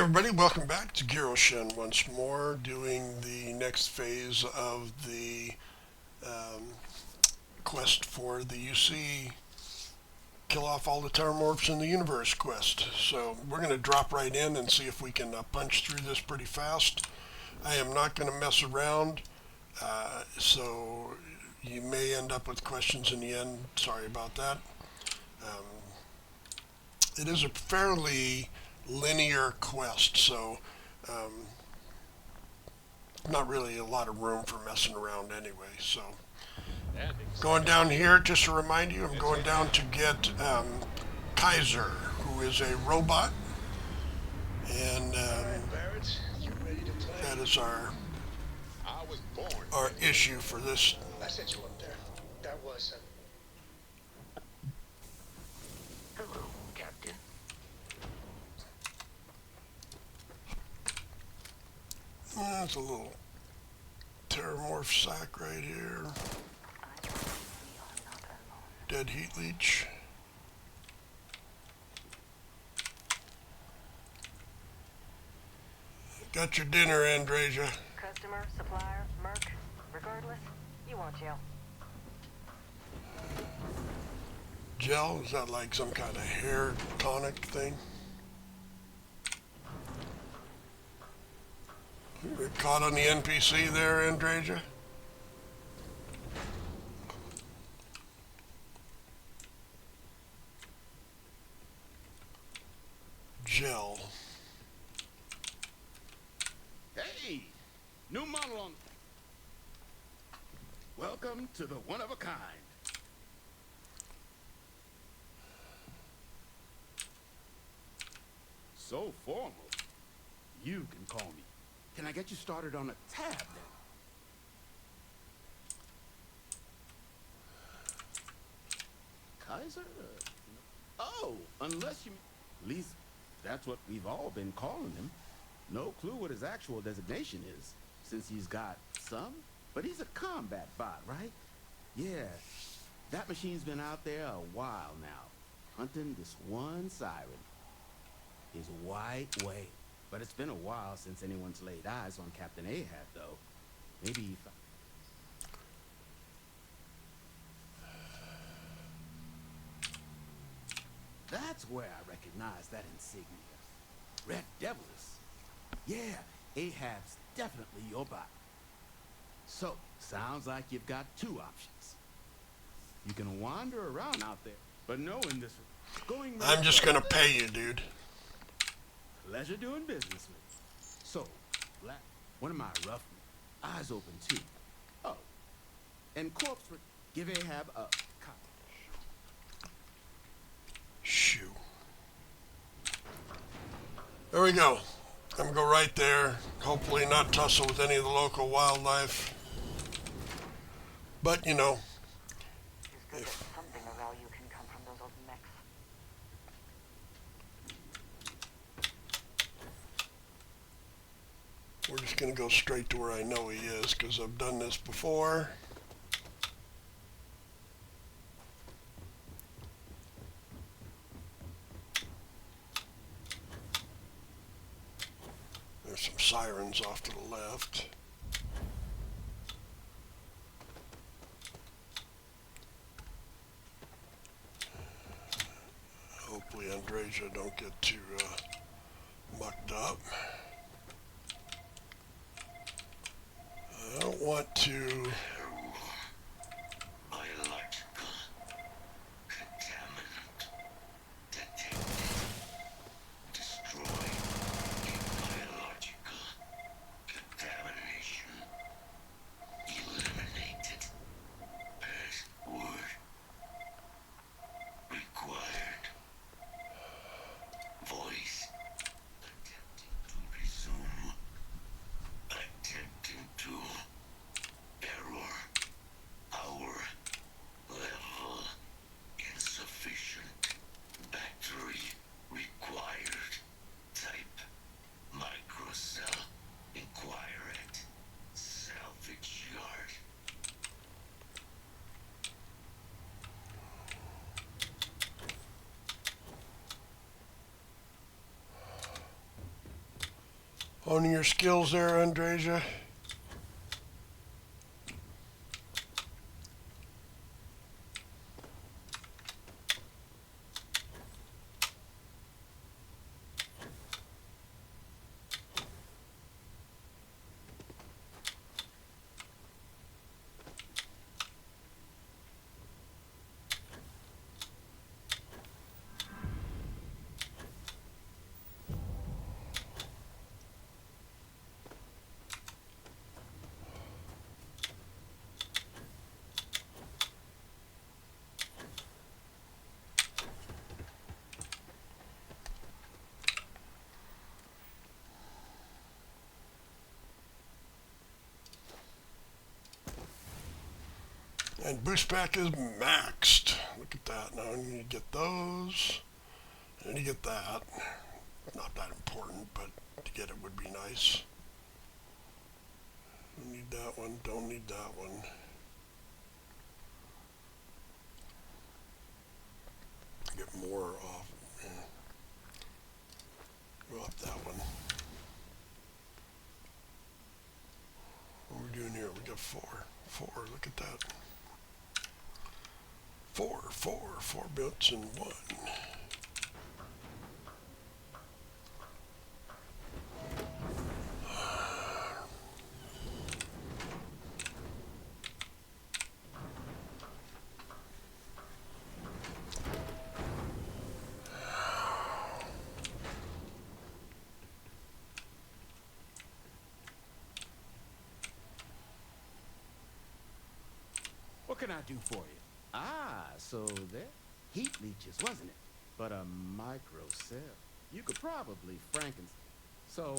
everybody, welcome back to Giroshin once more, doing the next phase of the um, quest for the UC Kill Off All the Terramorphs in the Universe quest. So we're going to drop right in and see if we can punch through this pretty fast. I am not going to mess around, so you may end up with questions in the end. Sorry about that. Um, it is a fairly linear quest, so um, not really a lot of room for messing around anyway. So going down here, just to remind you, I'm going down to get Kaiser, who is a robot, and that is our issue for this. I sent you up there. That was Hello, Captain. There's a little Terramorph sack right here. Dead heat leech. Got your dinner, Andrasia. Customer, supplier, merc, regardless, you want gel. Gel? Is that like some kind of hair tonic thing? You're caught on the NPC there, Andrasia? Gel. Hey, new model on. Welcome to the one of a kind. So formal. You can call me. Can I get you started on a tab then? Kaiser? Oh, unless you... At least that's what we've all been calling him. No clue what his actual designation is, since he's got some. But he's a combat bot, right? Yeah, that machine's been out there a while now, hunting this one siren. His white way. But it's been a while since anyone's laid eyes on Captain Ahab, though. Maybe he... That's where I recognize that insignia. Red Devils. Yeah, Ahab's definitely your bot. So, sounds like you've got two options. You can wander around out there, but knowing this... Going I'm just gonna pay you, dude. Pleasure doing business with you. So, Black, one of my rough eyes open too. Oh, and corpse give Ahab a copy. Shoo. There we go. I'm gonna go right there. Hopefully not tussle with any of the local wildlife. But, you know, if Something of value can come from those old mechs. we're just gonna go straight to where I know he is, because I've done this before. There's some sirens off to the left. Hopefully Andrasia don't get too mucked up. I don't want to... Biological contaminant detected. Destroyed in biological contamination. Eliminated. Password required. Voice attempting to resume. Attempting to. Error. Honing your skills there, Andreja. And boost pack is maxed. Look at that. Now you need to get those. And you get that. Not that important, but to get it would be nice. Don't need that one. Don't need that one. Get more off. Yeah. Go up that one. What are we doing here? We got four. Look at that. Four bits in one. What can I do for you? Ah, so there. Heat leeches, wasn't it? But a micro cell. You could probably So,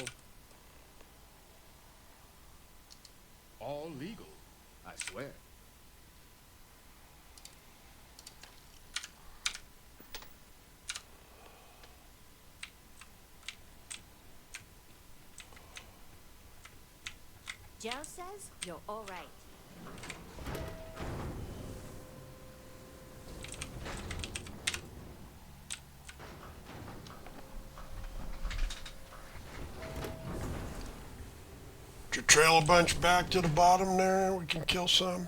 all legal, I swear. Joe says you're all right. To trail a bunch back to the bottom there, we can kill some.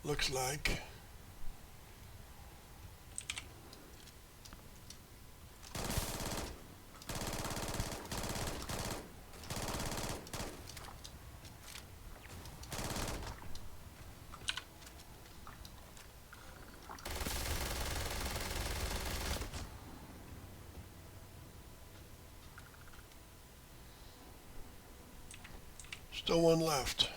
Looks like. Still one left.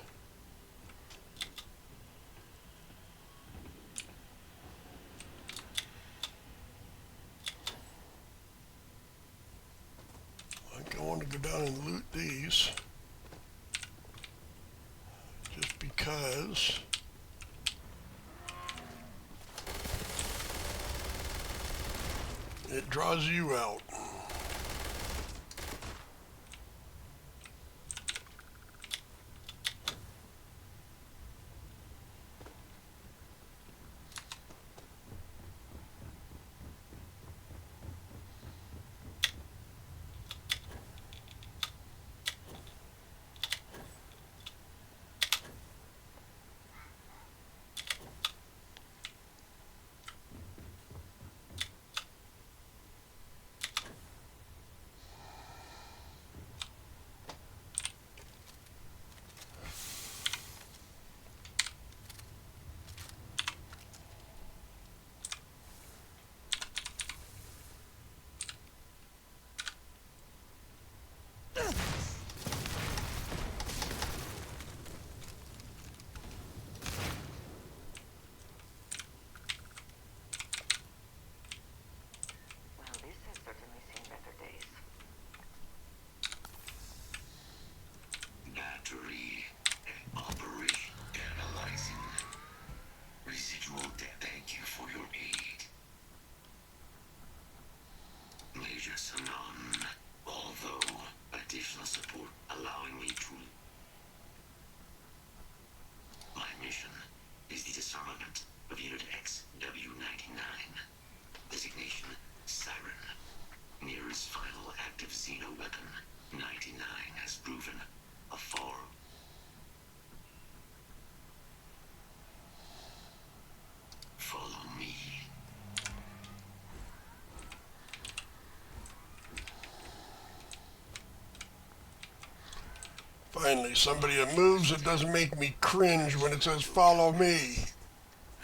I think I want to go down and loot these. Just because. It draws you out. Well, this has certainly seen better days. Battery operation analyzing. Residual debt. Thank you for your aid. Major Sanan. Although additional support allowing me to. My mission is the disarmament of Unit XW-99. Designation Siren. Nearest final active seen a weapon. 99 has proven a form. Follow me. Finally, somebody that moves that doesn't make me cringe when it says follow me.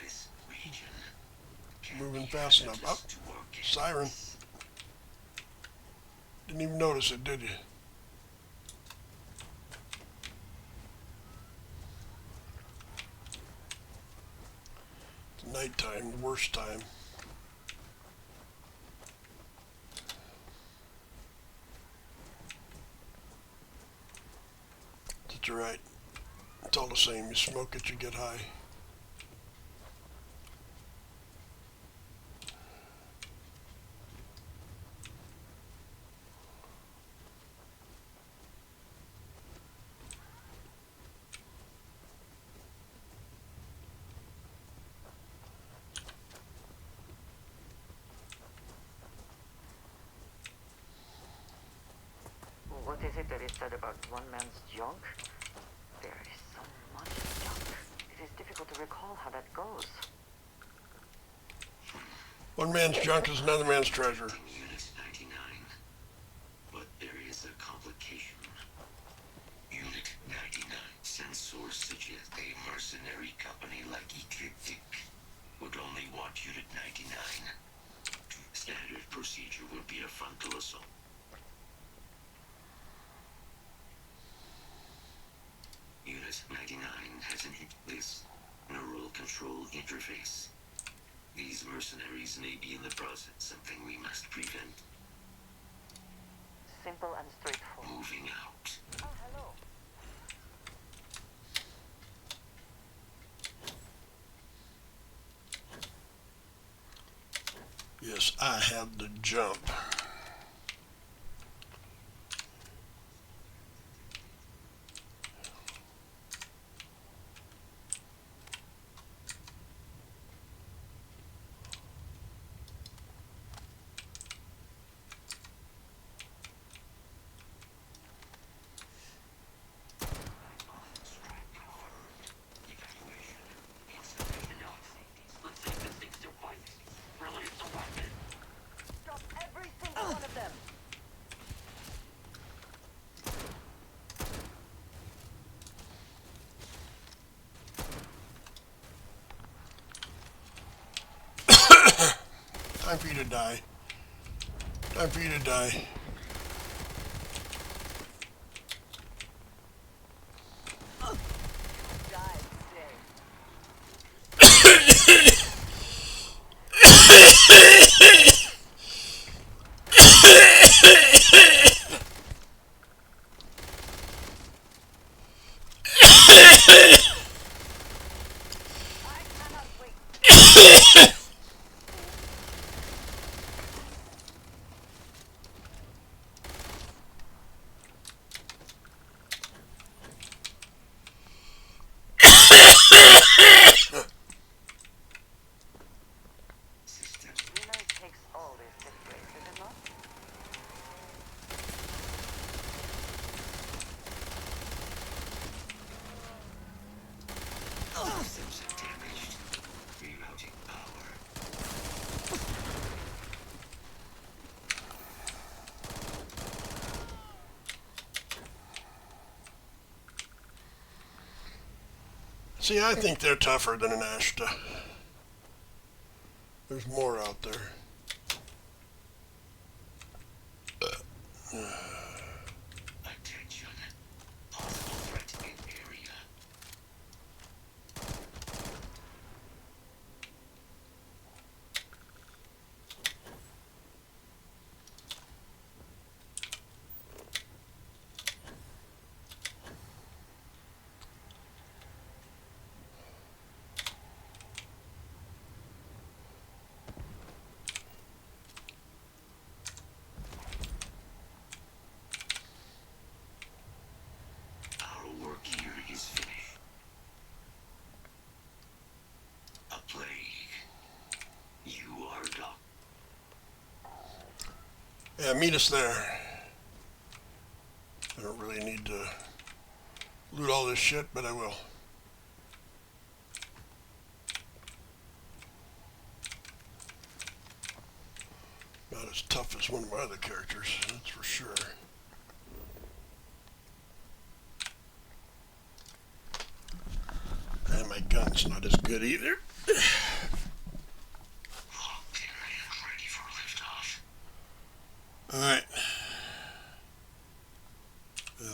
This region can Moving be fast enough. hazardous Oh, to organics. siren. Didn't even notice it, did you? It's nighttime, the worst time. That's right. It's all the same. You smoke it, you get high. What is it that is said about one man's junk? There is so much junk. It is difficult to recall how that goes. One man's junk is another man's treasure. Unit 99. But there is a complication. Unit 99. Sensors suggest a mercenary company like Ecliptic would only want Unit 99. Standard procedure would be a frontal assault. Unit 99 has this neural control interface. These mercenaries may be in the process, something we must prevent. Simple and straightforward. Moving out. Oh, hello. Yes, I have the jump. Drop every single one of them. Time for you to die. Time for you to die. Die today. I cannot wait. Winner takes all this place, is it not? Systems damaged. Rerouting power. See, I think they're tougher than an Ashta. There's more out there. Attention. Possible threat in area. Our work here is finished. A plague. You are doc. Yeah, meet us there. I don't really need to loot all this shit, but I will. Not as tough as one of my other characters, that's for sure. And my gun's not as good either. Ready for liftoff. Alright.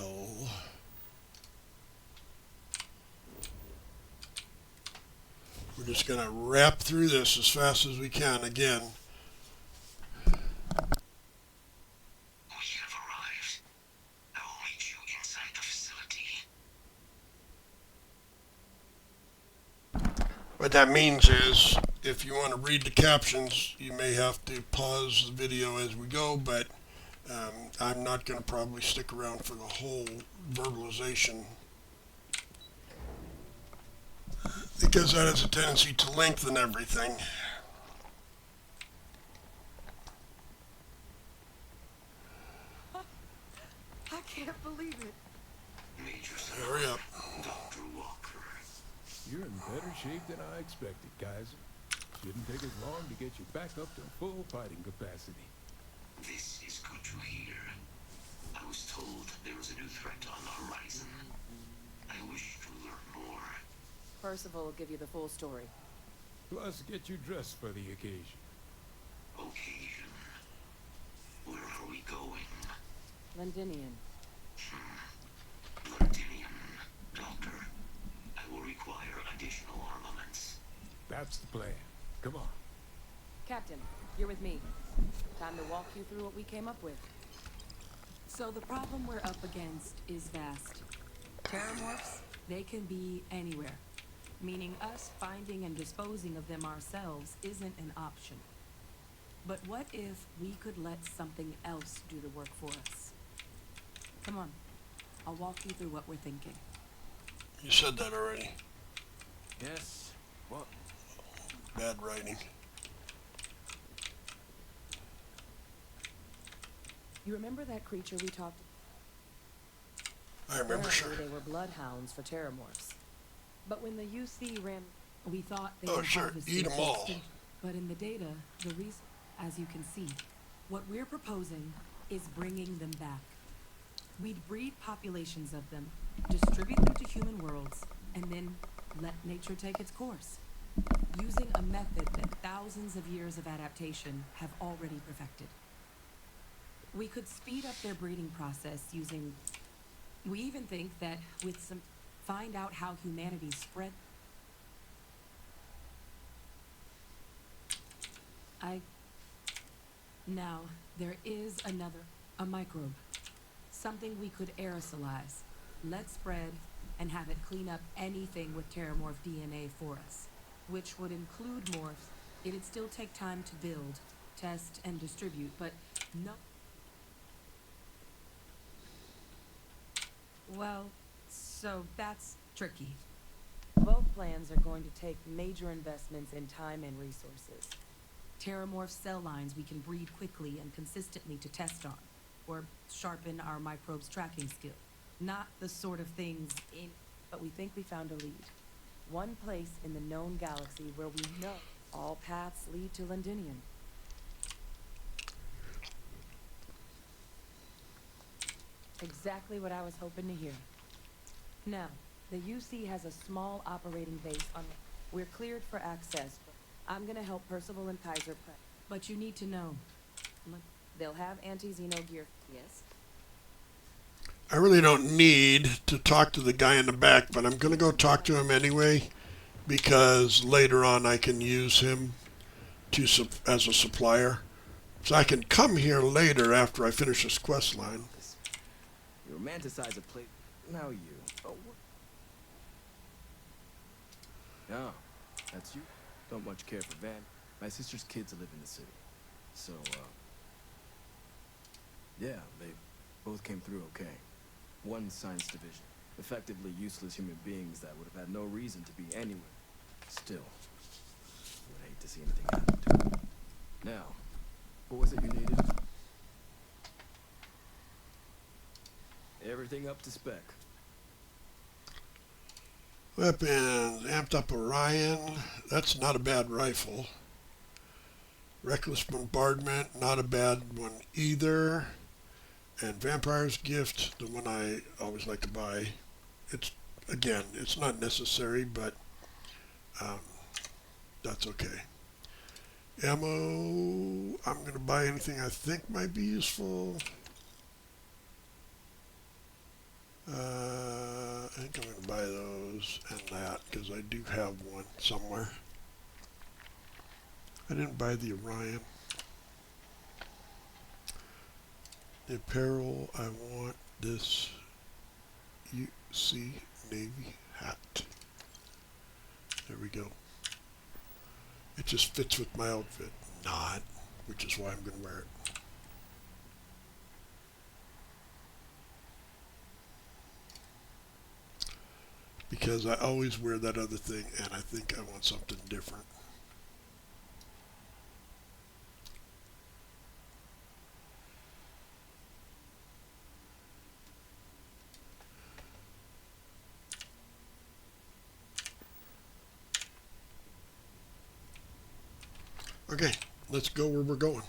L. We're just gonna wrap through this as fast as we can again. We have arrived. I will meet you inside the facility. What that means is, if you want to read the captions, you may have to pause the video as we go, but I'm not going to probably stick around for the whole verbalization, because that has a tendency to lengthen everything. I can't believe it. Major Hurry up. Dr. Walker. You're in better shape than I expected, Kaiser. Shouldn't take as long to get you back up to full fighting capacity. This is good to hear. I was told there was a new threat on the horizon. I wish to learn more. Percival will give you the full story. Plus, get you dressed for the occasion. Occasion. Where are we going? Londinian. Londinium. Doctor, I will require additional armaments. That's the plan. Come on. Captain, you're with me. Time to walk you through what we came up with. So the problem we're up against is vast. Terramorphs, they can be anywhere. Meaning us finding and disposing of them ourselves isn't an option. But what if we could let something else do the work for us? Come on, I'll walk you through what we're thinking. You said that already. Yes. Well, Bad writing. You remember that creature we talked I remember, sure. Apparently they were bloodhounds for Terramorphs. But when the UC ran... We thought they Oh, were sure, harvested eat 'em for all. extinction. But in the data, the reason, as you can see, what we're proposing is bringing them back. We'd breed populations of them, distribute them to human worlds, and then let nature take its course. Using a method that thousands of years of adaptation have already perfected. We could speed up their breeding process using... We even think that with some... Find out how humanity spread... Now, there is another... A microbe. Something we could aerosolize, let spread, and have it clean up anything with Terramorph DNA for us. Which would include morphs. It'd still take time to build, test, and distribute, but no... Well, so that's tricky. Both plans are going to take major investments in time and resources. Terramorph cell lines we can breed quickly and consistently to test on, or sharpen our microbes tracking skill. Not the sort of things in... But we think we found a lead. One place in the known galaxy where we know all paths lead to Londinium. Exactly what I was hoping to hear. Now, the UC has a small operating base on... We're cleared for access. I'm gonna help Percival and Kaiser prep. But you need to know. They'll have anti-Xeno gear, yes? I really don't need to talk to the guy in the back, but I'm going to go talk to him anyway, because later on I can use him to as a supplier. So I can come here later after I finish this quest line. You romanticize a place. Now you. Oh, what? Oh, that's you. Don't much care for Van. My sister's kids live in the city. So, yeah, they both came through okay. One science division. Effectively useless human beings that would have had no reason to be anywhere. Still, would hate to see anything happen to them. Now, what was it you needed? Every everything up to spec. Weapons, amped up Orion. That's not a bad rifle. Reckless Bombardment, not a bad one either. And Vampire's Gift, the one I always like to buy. Again, it's not necessary, but that's okay. Ammo, I'm going to buy anything I think might be useful. I think I'm going to buy those and that, because I do have one somewhere. I didn't buy the Orion. The apparel, I want this UC Navy hat. There we go. It just fits with my outfit. Not, which is why I'm going to wear it. Because I always wear that other thing, and I think I want something different. Okay, let's go where we're going.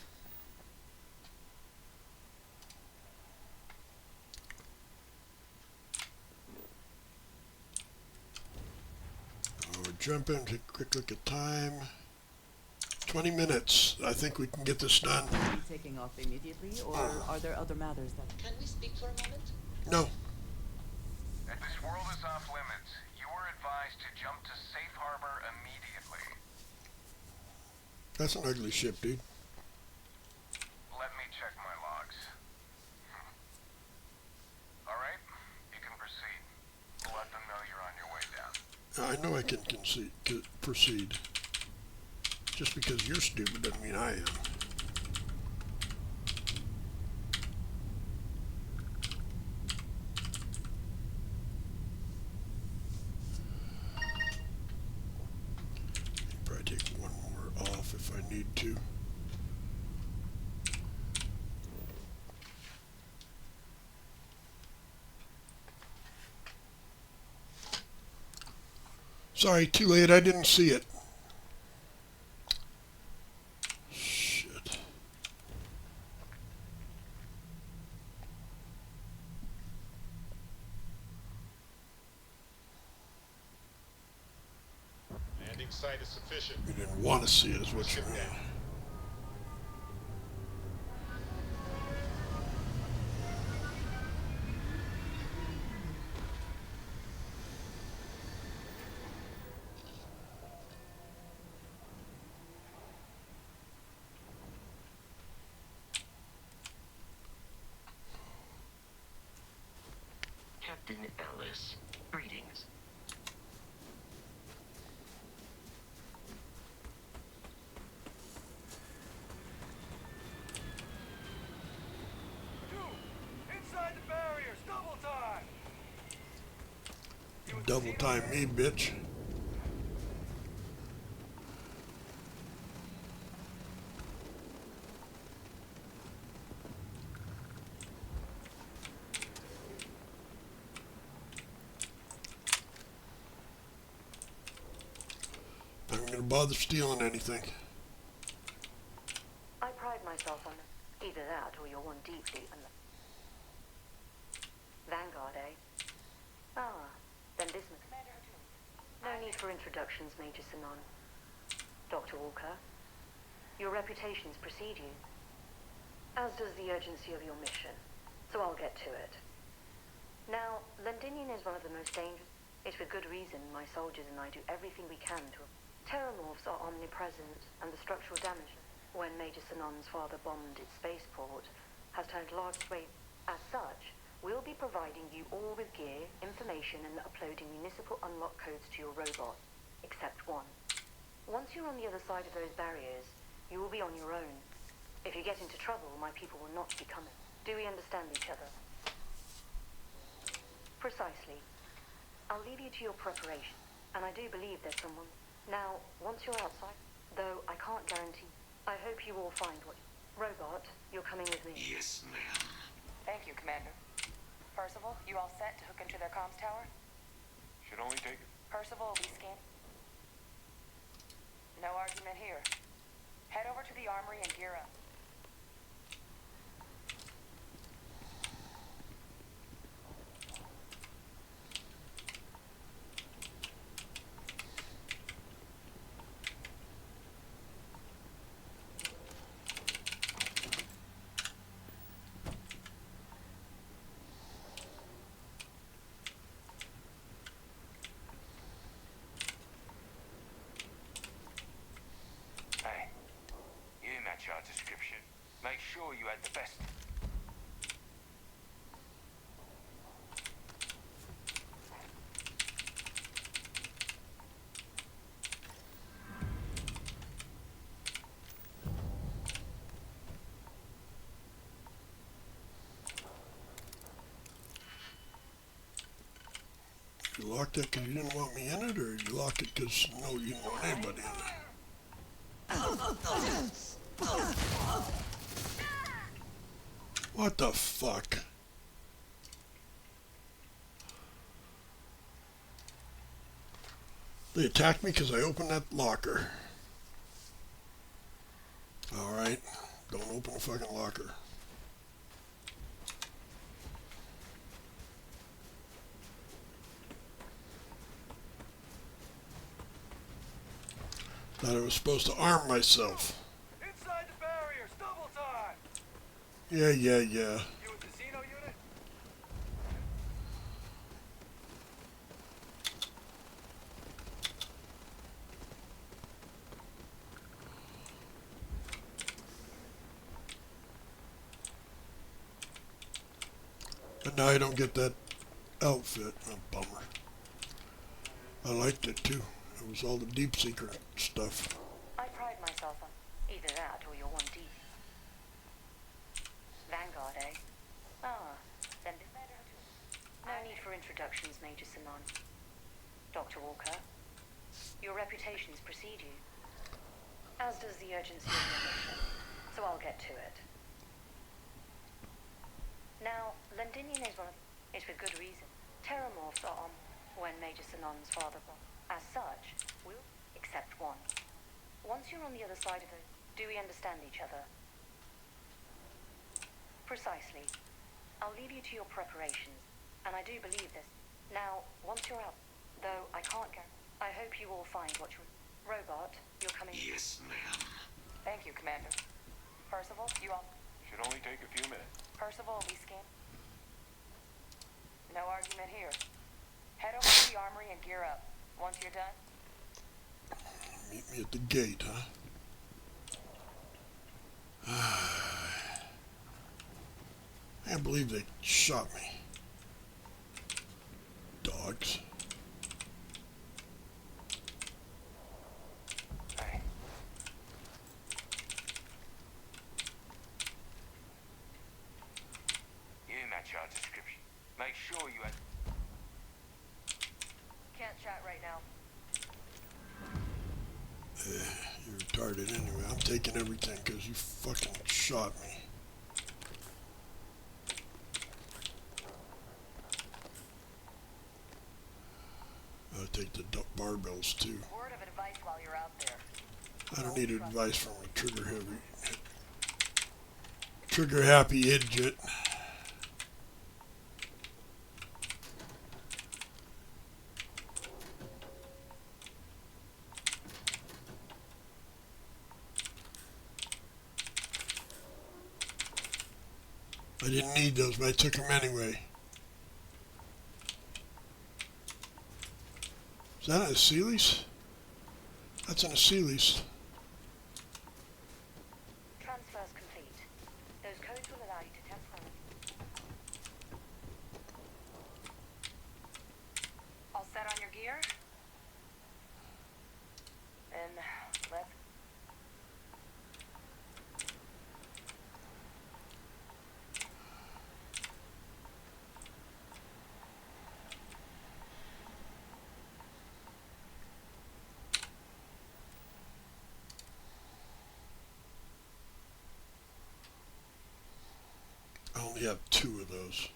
We're jumping, take a quick look at time. 20 minutes. I think we can get this done. Are you taking off immediately, or are there other matters that... Can we speak for a moment? No. As this world is off limits, you are advised to jump to safe harbor immediately. That's an ugly ship, dude. Let me check my logs. Alright, you can proceed. Let them know you're on your way down. I know I can proceed. Just because you're stupid doesn't mean I am. Probably take one more off if I need to. Sorry, too late. I didn't see it. Shit. Landing site is sufficient. You didn't want to see it, is what you mean. Captain Ellis, greetings. Inside the barriers, double time! Double time me, bitch. I'm not gonna bother stealing anything. I pride myself on either that or you're one deeply Vanguard, eh? Ah, then this... No need for introductions, Major Sinon. Dr. Walker, your reputations precede you, as does the urgency of your mission, so I'll get to it. Now, Londinium is one of the most dangerous... It's with good reason my soldiers and I do everything we can to... Terramorphs are omnipresent, and the structural damage when Major Sinon's father bombed its spaceport has turned large swathes. As such, we'll be providing you all with gear, information, and uploading municipal unlock codes to your robot, except one. Once you're on the other side of those barriers, you will be on your own. If you get into trouble, my people will not be coming. Do we understand each other? Precisely. I'll leave you to your preparation, and I do believe there's someone. Now, once you're outside, though I can't guarantee, I hope you all find what... Robot, you're coming with me. Yes, ma'am. Thank you, Commander. Percival, you all set to hook into their comms tower? Should only take it. Percival will be scan. No argument here. Head over to the armory and gear up. Hey, you match our description. Make sure you had the best. You locked it because you didn't want me in it, or you locked it because no, you didn't want anybody in it? What the fuck? They attacked me because I opened that locker. Alright, don't open the fucking locker. Thought I was supposed to arm myself. Inside the barriers, double time! Yeah. You a casino unit? But now I don't get that outfit. A bummer. I liked it too. It was all the deep secret stuff. I pride myself on either that or you're 1D. Vanguard, eh? Ah, then no need for introductions, Major Simon. Dr. Walker, your reputations precede you, as does the urgency of your mission, so I'll get to it. Now, Londinian is it's with good reason. Terramorphs are on when Major Sinon's father born. As such, we'll accept one. Once you're on the other side of it, do we understand each other? Precisely. I'll leave you to your preparations, and I do believe this. Now, once you're out, though I can't go, I hope you all find what you're... Robot, you're coming... Yes, ma'am. Thank you, Commander. Percival, you all... Should only take a few minutes. Percival will be scanned. No argument here. Head over to the armory and gear up. Once you're done... Meet me at the gate, huh? I can't believe they shot me. Dogs. Hey. You match our description. Make sure you had... Can't chat right now. You're retarded anyway. I'm taking everything because you fucking shot me. I'll take the barbells too. Word of advice while you're out there. I don't need advice from a trigger happy idiot. I didn't need those, but I took them anyway. Is that a Sealy's? That's an Sealy's. Transfer's complete. Those codes will allow you to temporarily... All set on your gear? And let's... I only have 2 of those.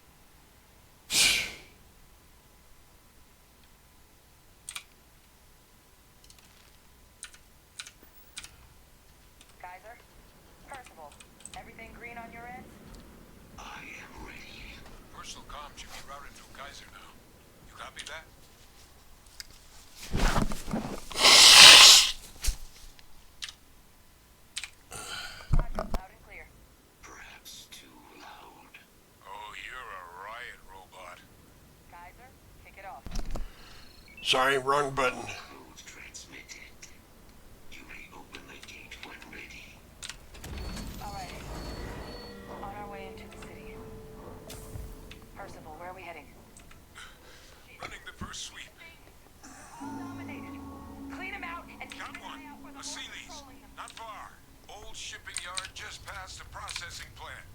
Sorry, wrong button. Code transmitted. You may open the gate when ready. Alrighty. On our way into the city. Percival, where are we heading? Running the first sweep. Dominated. Clean them out and keep Count an one. eye out for the A ones Sealy's. controlling them. Not far. Old shipping yard just past the processing plant.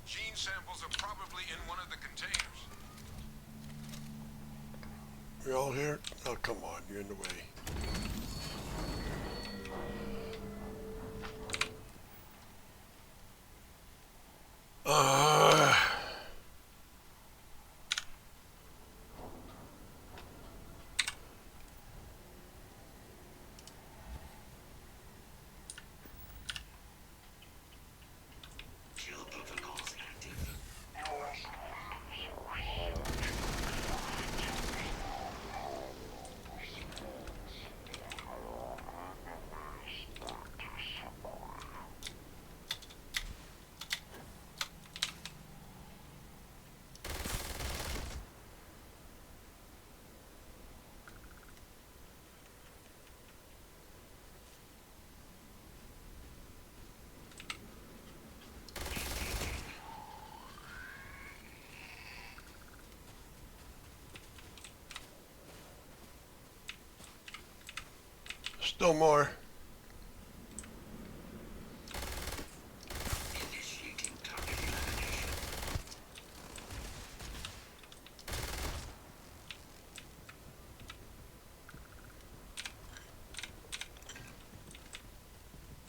Gene samples are probably in one of the containers. We all here? Oh, come on, you're in the way. Kill protocols active. Still more. Initiating target elimination.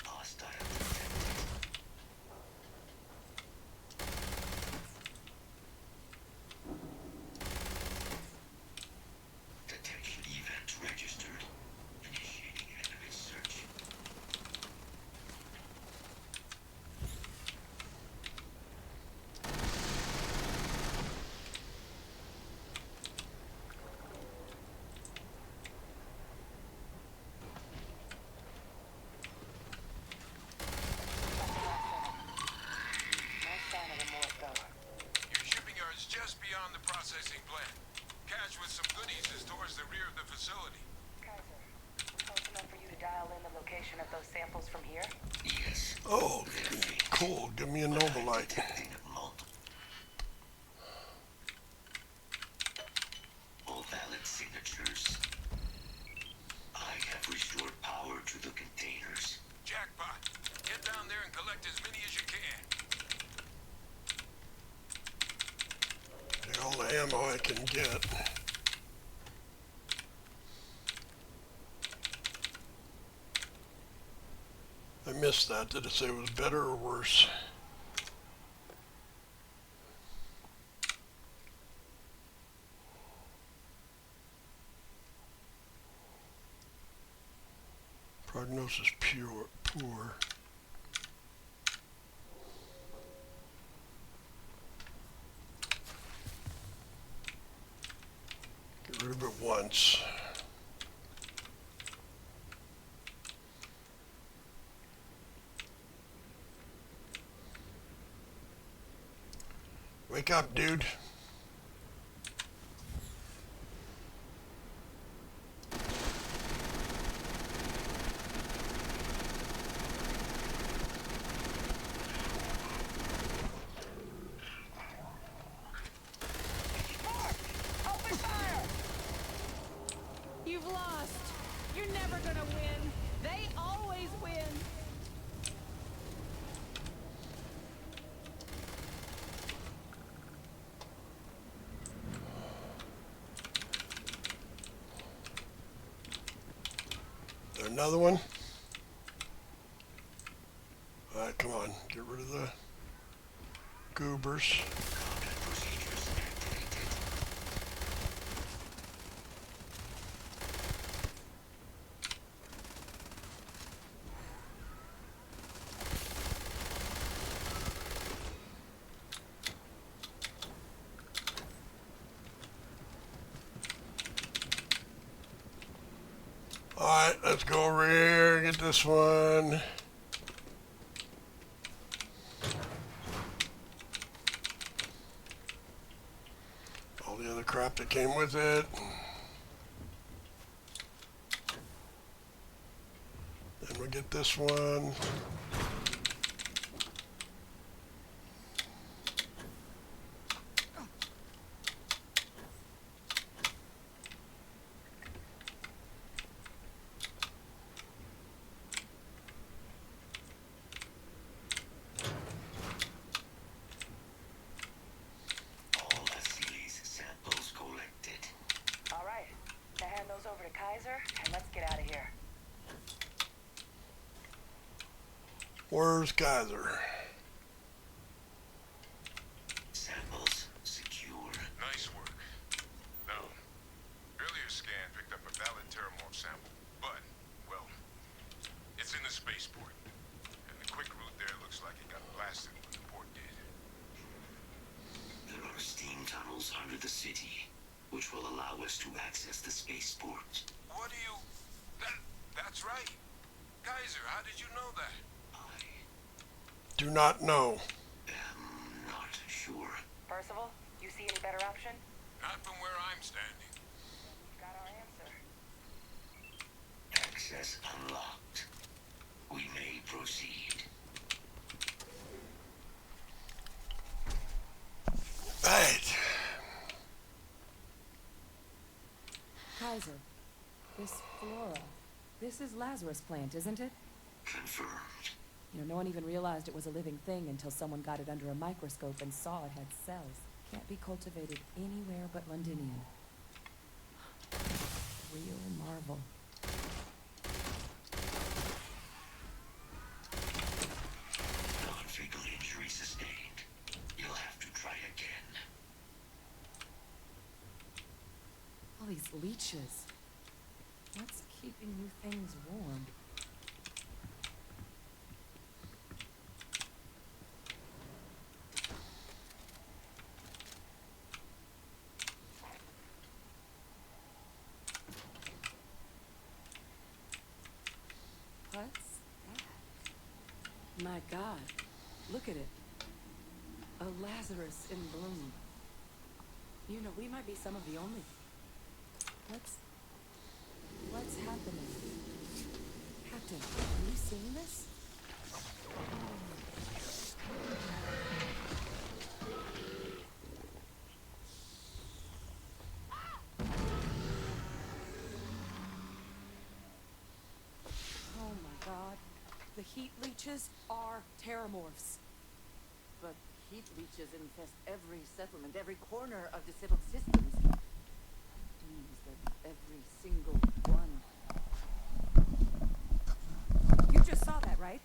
Hostile detected. Detection event registered. Initiating enemy search. No sign of the Morse though. Your shipping yard's just beyond the processing plant. Cache with some goodies is towards the rear of the facility. Kaiser, close enough for you to dial in the location of those samples from here? Yes. Oh, cool. Give me a Nova Light. Detecting multiple. All valid signatures. I have restored power to the containers. Jackpot. Get down there and collect as many as you can. Get all the ammo I can get. I missed that. Did it say it was better or worse? Prognosis poor. Get rid of it once. Wake up, dude. Open fire! You've lost. You're never gonna win. They always win. There another one? Alright, come on. Get rid of the goobers. Combat procedures activated. Alright, let's go over here, get this one. All the other crap that came with it. this one. All Leslie's samples collected. All right. Now hand those over to Kaiser, and let's get out of here. Where's Kaiser? Samples secure. Nice work. Now, earlier scan picked up a valid Terramorph sample, but, well, it's in the spaceport. And the quick route there looks like it got blasted when the port did. There are steam tunnels under the city, which will allow us to access the spaceport. What do you... That's right. Kaiser, how did you know that? Do not know. I'm not sure. Percival, you see any better option? Not from where I'm standing. We've got our answer. Access unlocked. We may proceed. Right. Kaiser, this flora, this is Lazarus plant, isn't it? Confirmed. You know, no one even realized it was a living thing until someone got it under a microscope and saw it had cells. Can't be cultivated anywhere but Londinium. Real marvel. Non-fatal injury sustained. You'll have to try again. All these leeches. What's keeping you things warm? What's that? My God, look at it. A Lazarus in bloom. You know, we might be some of the only. What's happening? Captain, are you seeing this? Oh my God. The heat leeches are terramorphs. But heat leeches infest every settlement, every corner of the settled systems. Means that every single one. You just saw that, right?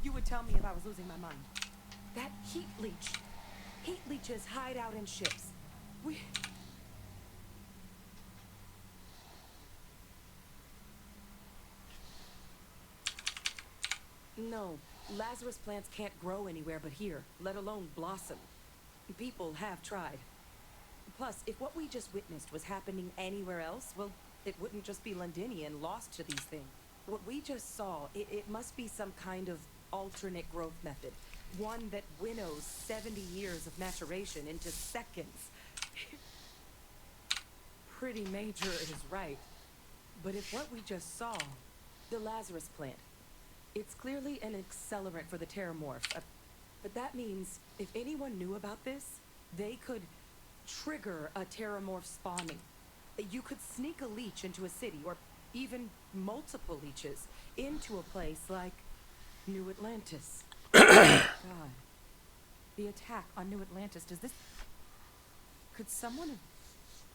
You would tell me if I was losing my mind. That heat leech. Heat leeches hide out in ships. No, Lazarus plants can't grow anywhere but here, let alone blossom. People have tried. Plus, if what we just witnessed was happening anywhere else, well, it wouldn't just be Londinian lost to these things. What we just saw, it must be some kind of alternate growth method. One that winnows 70 years of maturation into seconds. Pretty major is right. But if what we just saw, the Lazarus plant, it's clearly an accelerant for the terramorph. But that means if anyone knew about this, they could trigger a terramorph spawning. You could sneak a leech into a city, or even multiple leeches, into a place like New Atlantis. God. The attack on New Atlantis, could someone have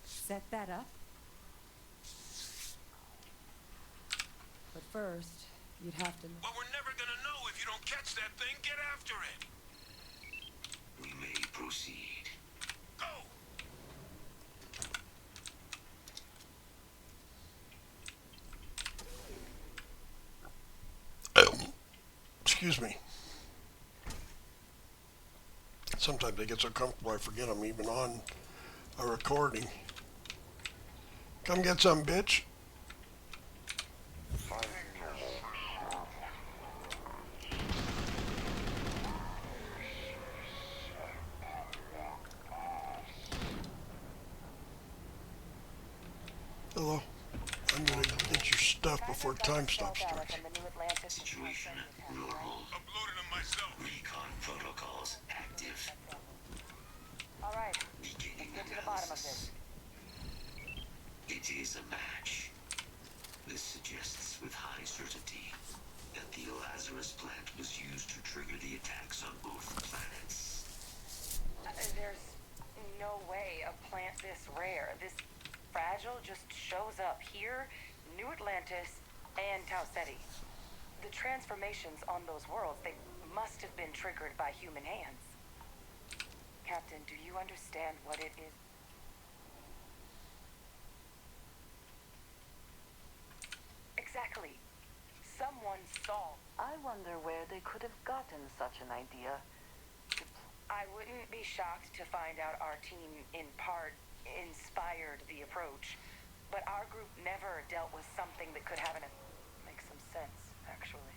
set that up? But first, you'd have to... Well, we're never gonna know if you don't catch that thing. Get after it. We may proceed. Go! Excuse me. Sometimes I get so comfortable I forget I'm even on a recording. Come get some, bitch. Hello. I'm gonna get your stuff before time stop starts. From the New Atlantis Situation normal. Uploaded them myself. Recon protocols active. All right, Beginning let's get to the bottom of analysis. this. It is a match. This suggests with high certainty that the Lazarus plant was used to trigger the attacks on both planets. There's no way a plant this rare, this fragile, just shows up here, New Atlantis, and Tau Ceti. The transformations on those worlds, they must have been triggered by human hands. Captain, do you understand what it is? Exactly. Someone saw. I wonder where they could have gotten such an idea. I wouldn't be shocked to find out our team, in part, inspired the approach. But our group never dealt with something that could have an... Makes some sense, actually.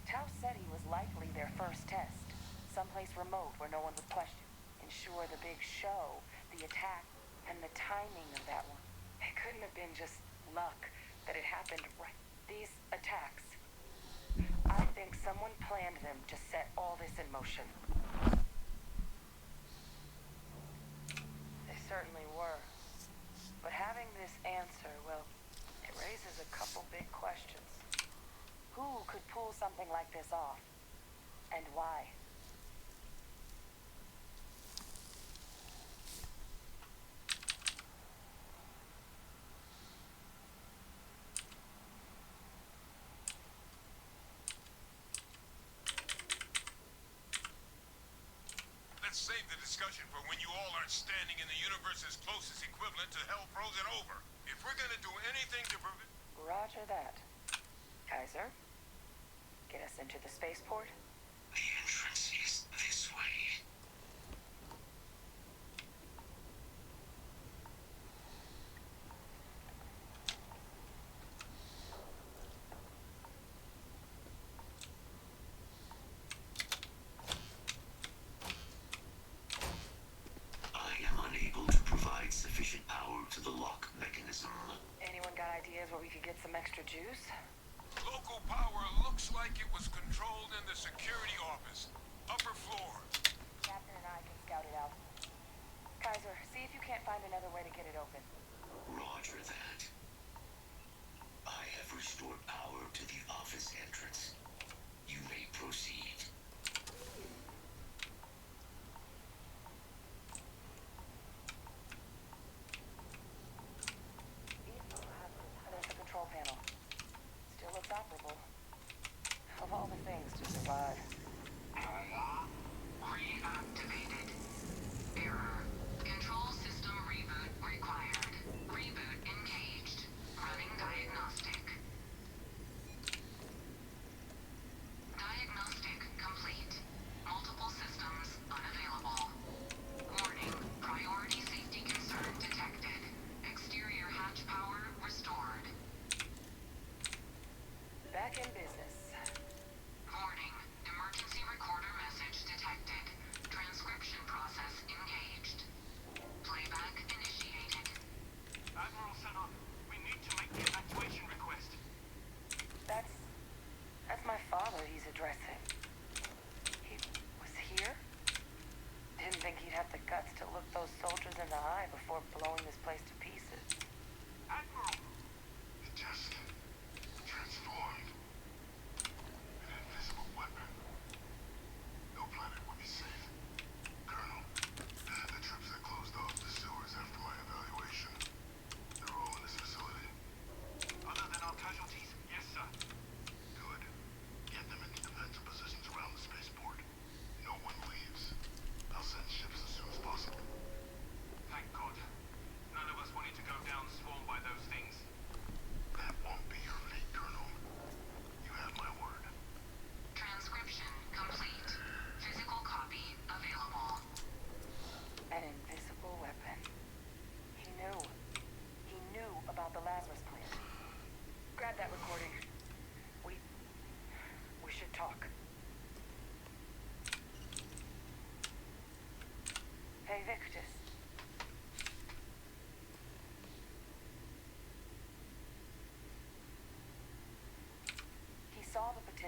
Tau Ceti was likely their first test. Someplace remote where no one would question. Ensure the big show, the attack, and the timing of that one. It couldn't have been just luck that it happened right. These attacks. I think someone planned them to set all this in motion. They certainly were. But having this answer, well, it raises a couple big questions. Who could pull something like this off? And why? Let's save the discussion for when you all aren't standing in the universe's closest equivalent to hell frozen over. If we're gonna do anything to prevent... Roger that. Kaiser, get us into the spaceport? The entrance is this way. I am unable to provide sufficient power to the lock mechanism. Anyone got ideas where we could get some extra juice? Local power looks like it was controlled in the security office. Upper floor. Captain and I can scout it out. Kaiser, see if you can't find another way to get it open. Roger that. I have restored power to the office entrance. You may proceed. There's the control panel. Still looks operable. Of all the things to survive.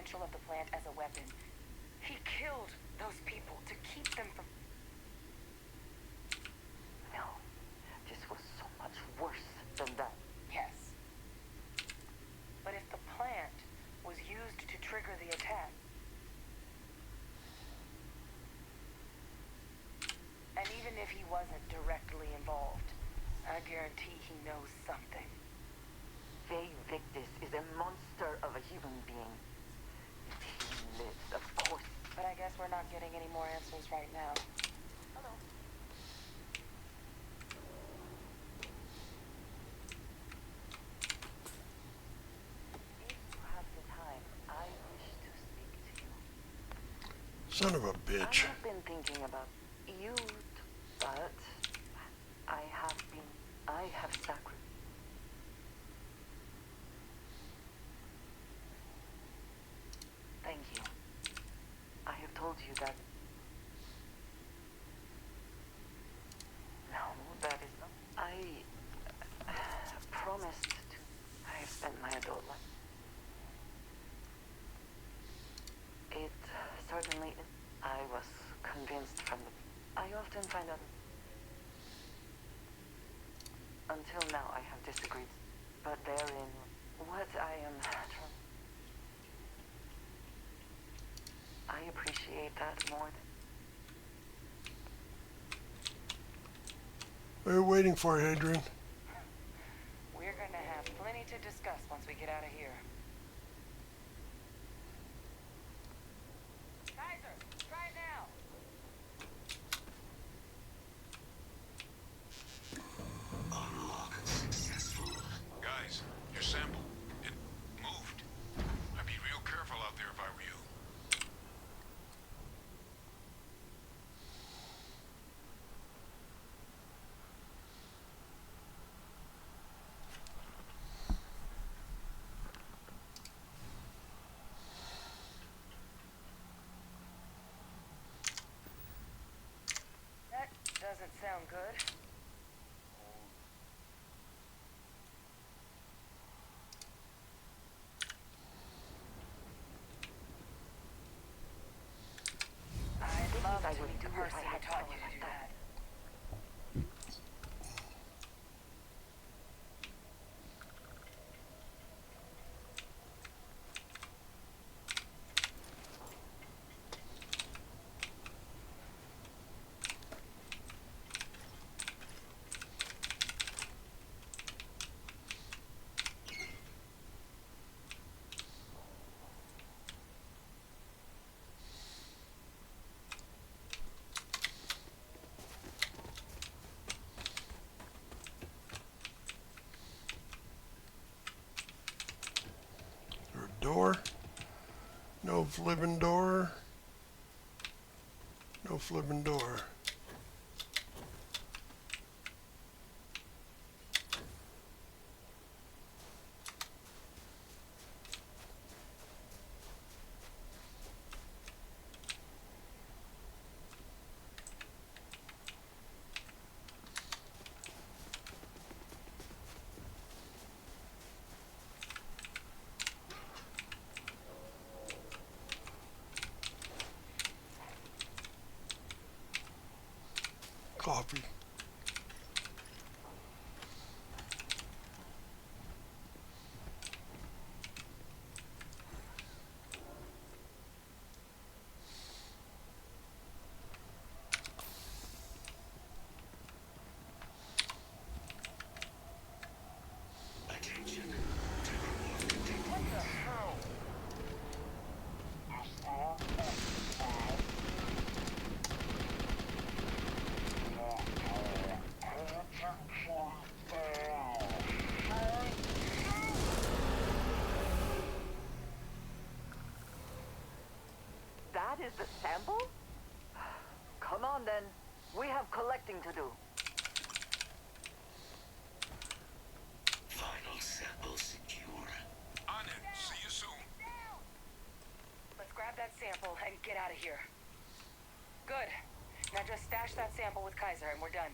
potential of the plant as a weapon. He killed those people to keep them from... No, this was so much worse than that. Yes. But if the plant was used to trigger the attack, and even if he wasn't directly involved, I guarantee he knows something. Victus is a monster of a human being. He lives, of course. But I guess we're not getting any more answers right now. Hello. If you have the time, I wish to speak to you. Son of a bitch. I have been thinking about you, but I have sacrificed. Thank you. I have told you that. No, that is not. I promised to. I have spent my adult life. It certainly is. I was convinced from the. I often find out. Until now, I have disagreed, but therein, what I am trying. I appreciate that more than... What are you waiting for, Hadrian? We're gonna have plenty to discuss once we get out of here. Kaiser, try it now! Unlock successful. Guys, your sample, it moved. I'd be real careful out there if I were you. That doesn't sound good. I'd love I to would meet the do if person I who had taught power you to like do that. that. Or a door? No flipping door. No flipping door. Coffee. Attention. What the hell? That is the sample? Come on then. We have collecting to do. Final sample secure. On it. See you soon. Let's grab that sample and get out of here. Good. Now just stash that sample with Kaiser and we're done.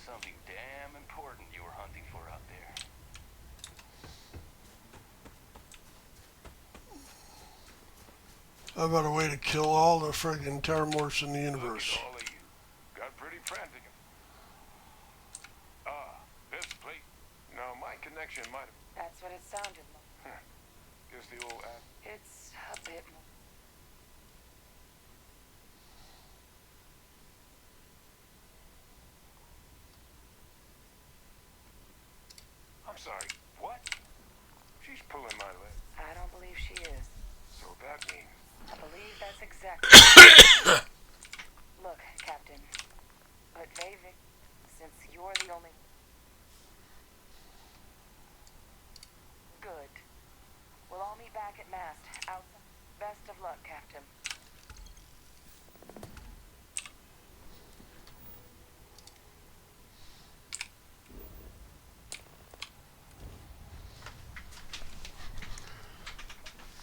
something damn important you were hunting for out there. How about a way to kill all the friggin' terramorphs in the Look universe? at all of you. Got pretty frantic. Ah, this place. No, my connection might have. That's what it sounded like. Guess the old app. It's a bit more. I'm sorry. What? She's pulling my leg. I don't believe she is. So that means. I believe that's exactly. Look, Captain. But Vavik, since you're the only. Good. We'll all meet back at mast. Outside. Best of luck, Captain.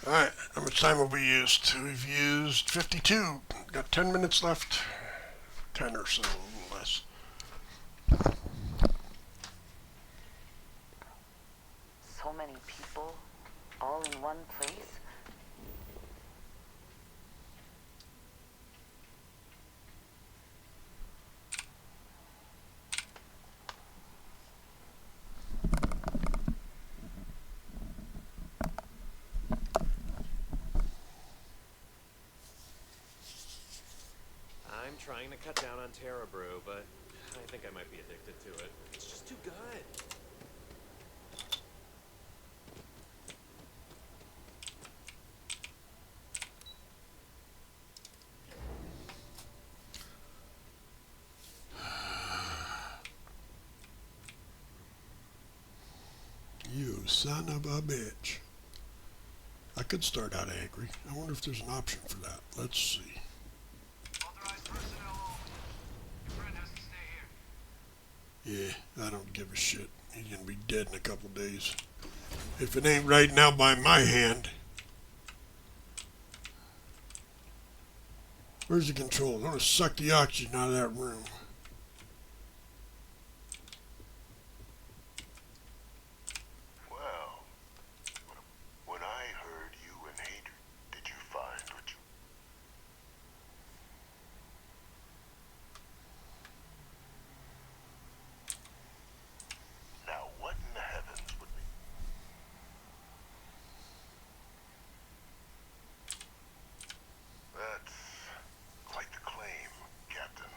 Alright, how much time have we used? We've used 52. Got 10 minutes left. 10 or so, a little less. So many people, all in one place? I'm trying to cut down on Terra Brew, but I think I might be addicted to it. It's just too good. You son of a bitch. I could start out angry. I wonder if there's an option for that. Let's see. Authorized personnel only. Your friend has to stay here. Yeah, I don't give a shit. He's gonna be dead in a couple days. If it ain't right now by my hand. Where's the control? I'm gonna suck the oxygen out of that room. Well, when I heard you and Hader, did you find what you... Now, what in the heavens would be... That's quite the claim, Captain.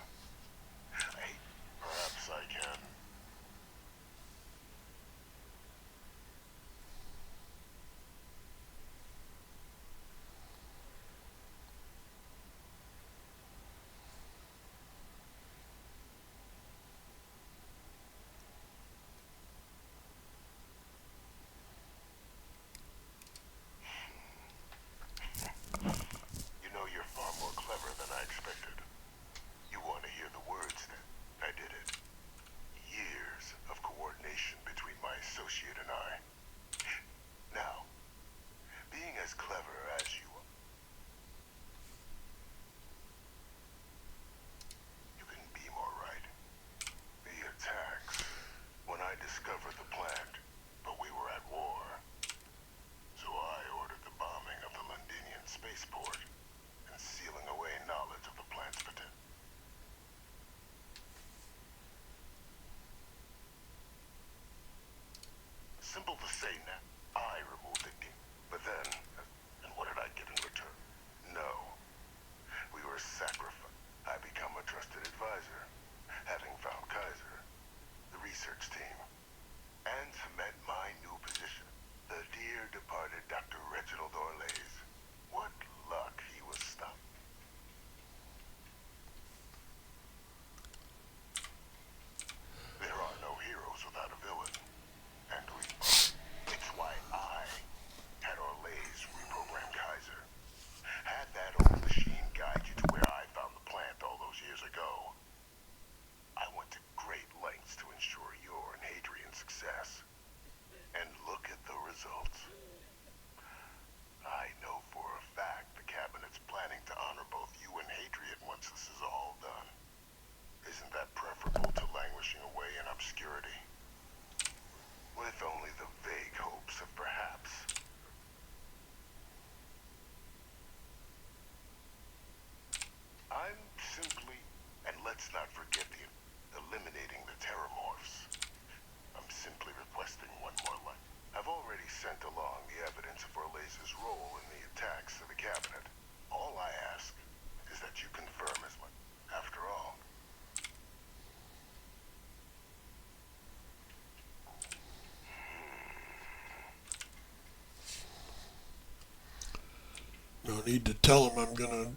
No need to tell him I'm gonna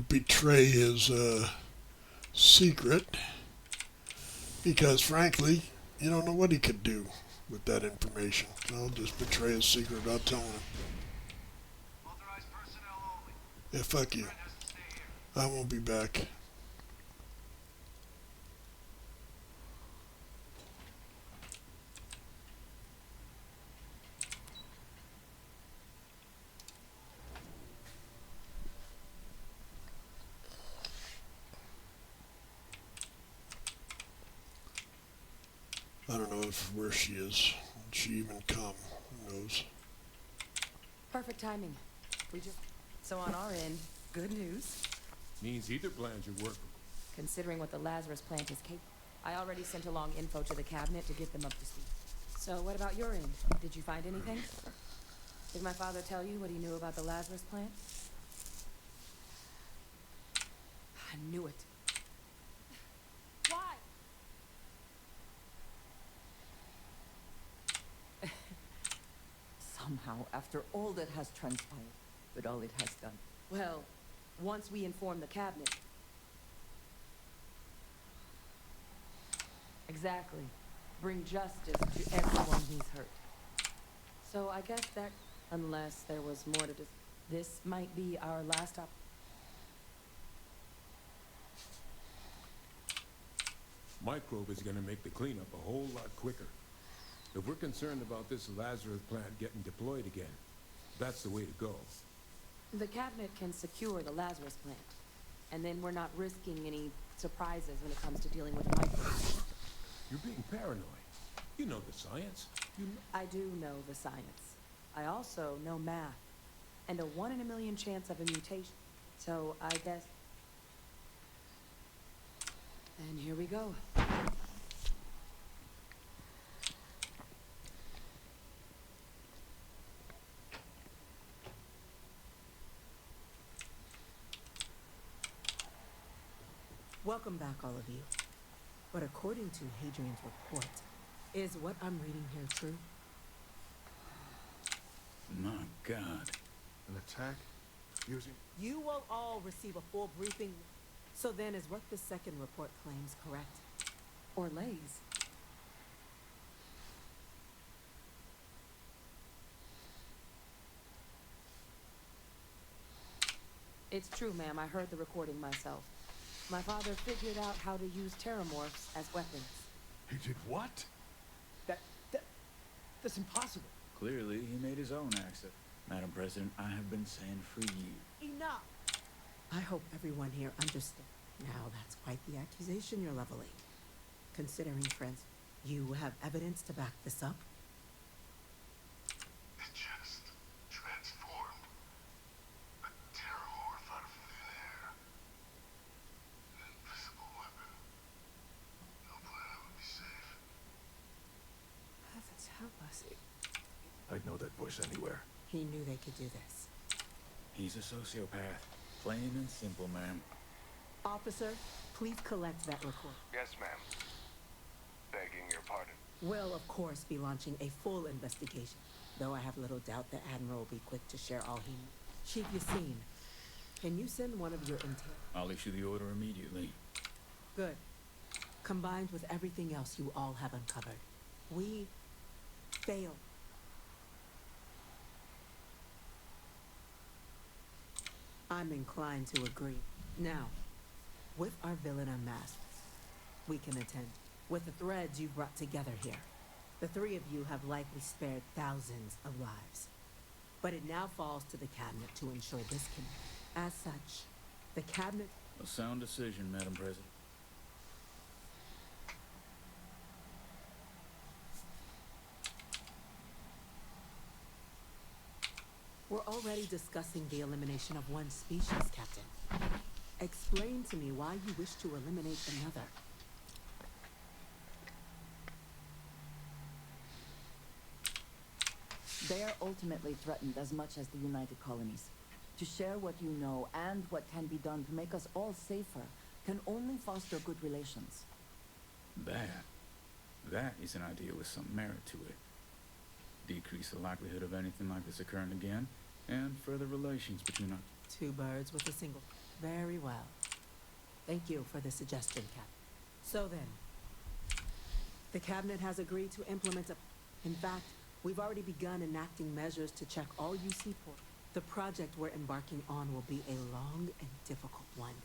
betray his secret, because frankly, you don't know what he could do with that information. I'll just betray his secret without telling him. Yeah, fuck you. I won't be back. I don't know where she is. Did she even come? Who knows? Perfect timing. So on our end, good news. Means either plans are workable. Considering what the Lazarus plant is capable. I already sent along info to the cabinet to get them up to speed. So what about your end? Did you find anything? Did my father tell you what he knew about the Lazarus plant? I knew it. Why? Somehow, after all that has transpired, with all it has done. Well, once we inform the cabinet. Exactly. Bring justice to everyone who's hurt. So I guess that, unless there was more to this might be our last Microbe is gonna make the cleanup a whole lot quicker. If we're concerned about this Lazarus plant getting deployed again, that's the way to go. The cabinet can secure the Lazarus plant. And then we're not risking any surprises when it comes to dealing with microbes. You're being paranoid. You know the science. I do know the science. I also know math. And a 1 in a million chance of a mutation. So I guess... And here we go. Welcome back, all of you. But according to Hadrian's report, is what I'm reading here true? My God. An attack? Using... You will all receive a full briefing. So then, is what the second report claims correct? Or lays? It's true, ma'am. I heard the recording myself. My father figured out how to use terramorphs as weapons. He did what? That's impossible. Clearly, he made his own accident. Madam President, I have been saying for years. Enough! I hope everyone here understands. Now, that's quite the accusation you're leveling. Considering, friends, you have evidence to back this up? It just transformed. A terramorph out of thin air. An invisible weapon. No planet would be safe. Heavens, help us. I'd know that voice anywhere. He knew they could do this. He's a sociopath. Plain and simple, ma'am. Officer, please collect that record. Yes, ma'am. Begging your pardon. We'll, of course, be launching a full investigation, though I have little doubt the Admiral will be quick to share all he knows. Chief Yassine, can you send one of your intel? I'll issue the order immediately. Good. Combined with everything else you all have uncovered, we failed. I'm inclined to agree. Now, with our villain unmasked, we can attend. With the threads you've brought together here, the three of you have likely spared thousands of lives. But it now falls to the cabinet to ensure this can. As such, the cabinet... A sound decision, Madam President. We're already discussing the elimination of one species, Captain. Explain to me why you wish to eliminate another. They are ultimately threatened as much as the United Colonies. To share what you know and what can be done to make us all safer can only foster good relations. That is an idea with some merit to it. Decrease the likelihood of anything like this occurring again, and further relations between our... Two birds with a single. Very well. Thank you for the suggestion, Cap. So then, the Cabinet has agreed to implement a... In fact, we've already begun enacting measures to check all UC ports. The project we're embarking on will be a long and difficult one.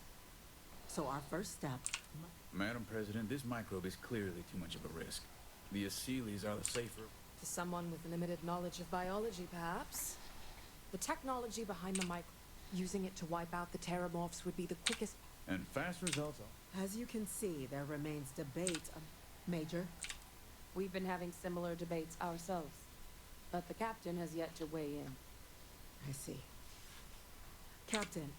So our first step... Madam President, this microbe is clearly too much of a risk. The Aseles are the safer... To someone with limited knowledge of biology, perhaps. The technology behind the using it to wipe out the terramorphs would be the quickest... And fast results. As you can see, there remains debate... Major? We've been having similar debates ourselves, but the captain has yet to weigh in. I see. Captain.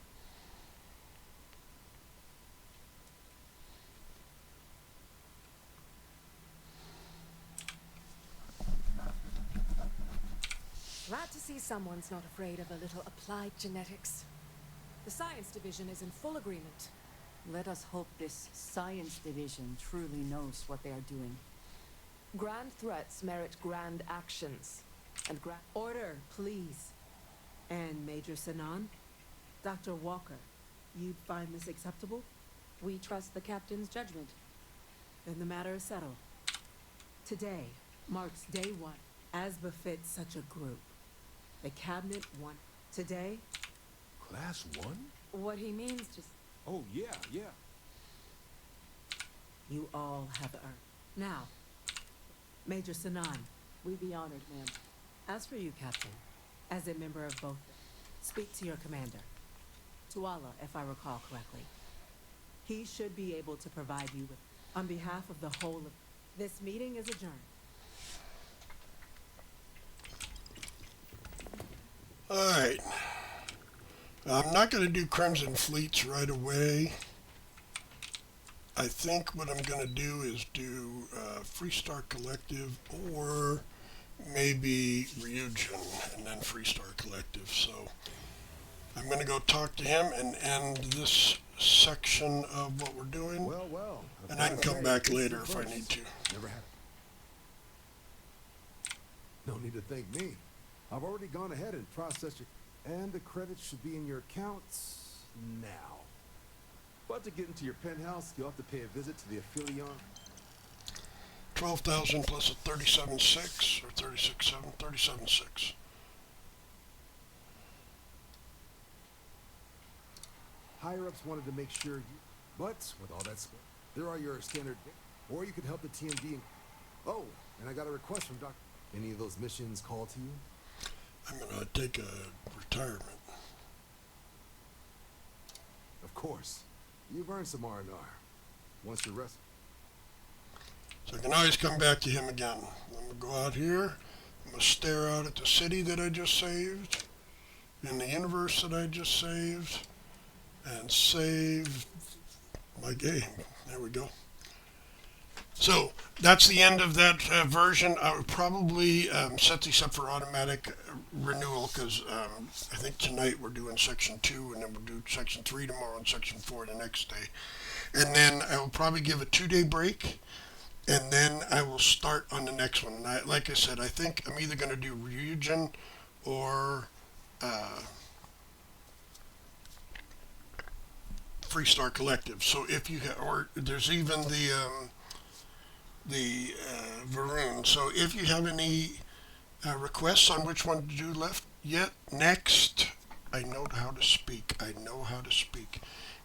Glad to see someone's not afraid of a little applied genetics. The science division is in full agreement. Let us hope this science division truly knows what they are doing. Grand threats merit grand actions. And Order, please. And Major Sinan? Dr. Walker, you'd find this acceptable? We trust the captain's judgment. Then the matter is settled. Today marks day one, as befits such a group. The Cabinet won. Today... Class 1? What he means just... Oh, yeah. You all have earned. Now, Major Sinan. We'd be honored, ma'am. As for you, Captain, as a member of both, speak to your commander. Tuala, if I recall correctly. He should be able to provide you with, on behalf of the whole of... This meeting is adjourned. Alright. I'm not going to do Crimson Fleets right away. I think what I'm going to do is do Freestar Collective or maybe Ryujin and then Freestar Collective. So I'm going to go talk to him and end this section of what we're doing. Well. And I can come back later if I need to. Never happened. No need to thank me. I've already gone ahead and processed your... And the credits should be in your accounts now. But to get into your penthouse, you'll have to pay a visit to the Aphelion. 12,000 plus a 37.6 or 36.7, 37.6. Higher-ups wanted to make sure you... But, with all that spent, there are your standard... Or you could help the TMD... Oh, and I got a request from Doc... Any of those missions call to you? I'm going to take a retirement. Of course. You've earned some R&R. Once you're rested. So I can always come back to him again. I'm going to go out here. I'm going to stare out at the city that I just saved. In the universe that I just saved. And save my game. There we go. So that's the end of that version. I would probably set these up for automatic renewal because I think tonight we're doing section 2 and then we'll do section 3 tomorrow and section 4 the next day. And then I will probably give a 2-day break and then I will start on the next one. And like I said, I think I'm either going to do Ryujin or Freestar Collective. So if you or there's even the Varun. So if you have any requests on which one to do next, I know how to speak.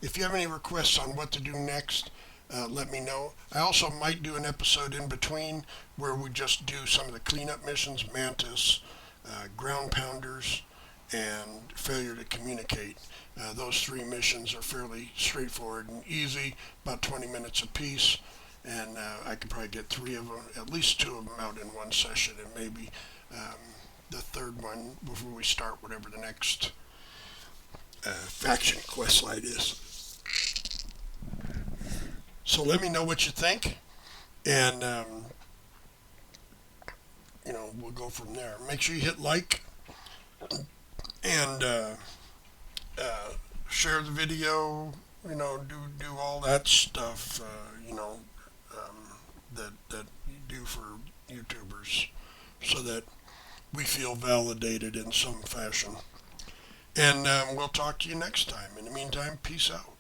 If you have any requests on what to do next, let me know. I also might do an episode in between where we just do some of the cleanup missions, Mantis, Ground Pounders, and Failure to Communicate. Those 3 missions are fairly straightforward and easy, about 20 minutes apiece. And I could probably get 3 of them, at least 2 of them out in one session, and maybe the 3rd one before we start whatever the next faction quest line is. So let me know what you think, and we'll go from there. Make sure you hit like and share the video. Do all that stuff. That you do for YouTubers so that we feel validated in some fashion. And we'll talk to you next time. In the meantime, peace out.